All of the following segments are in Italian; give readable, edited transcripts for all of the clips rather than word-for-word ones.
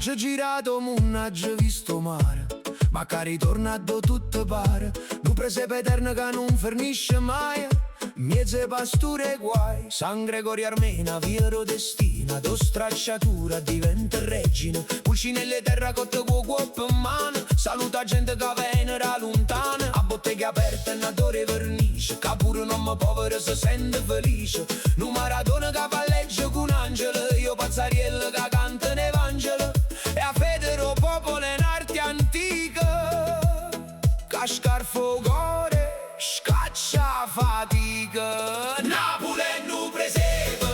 c'è girato, mannaggia visto mare, ma che ritornato tutto pare. Un presepe eterno che non fernisce mai, miezze pasture guai. San Gregorio Armena, via destina, do stracciatura diventa regina. Pulcinelle terracotta con cuoppa in mano, saluta gente che viene da lontana. A botteghe aperte, natore vernice, che pure un uomo povero si sente felice. Un maratona che palleggia con un angelo, io pazzariello che canta l'Evangelo. E a federo popolo in arte antica, cascar fogore, scaccia fatica. Napoli è nu presepe,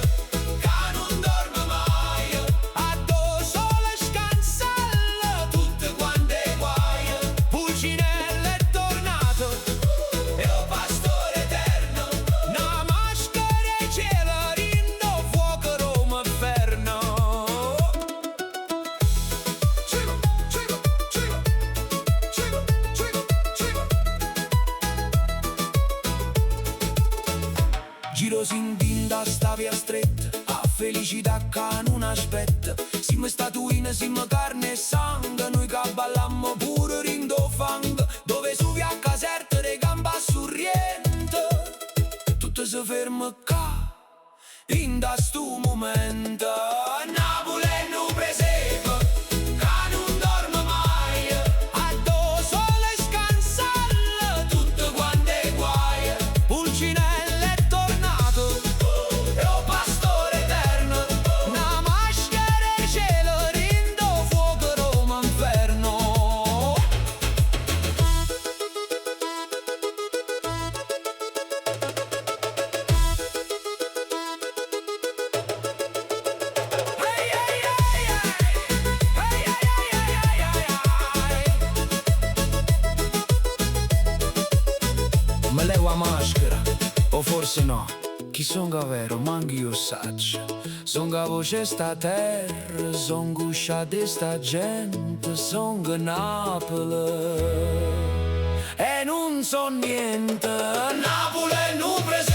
che non dorme mai, addo sole scansella, tutte quante guai. Pulcinella è tornato, e o pastore eterno, una maschera e cielo, rindo fuoco Roma inferno. Giro sintinda sta via stretta, a felicità che non aspetta. Siamo statuine, siamo carne e sangue, noi che ballammo pure rindo fang. Dove su via caserta de gamba surriente, tutto si ferma qua, in da stu momento. Napoli è nu presepe, che non dorme mai, addo sole scansella, tutte quante guai. Pulcinella è tornato, e o pastore eterno, una maschera e cielo, rindo fuoco Roma inferno. Me levo la maschera, o forse no, chi son vero, manchi io saggio. Son che voce sta terra, son guscia di sta gente, son che Napoli, e non so niente. Napoli è nu presepe,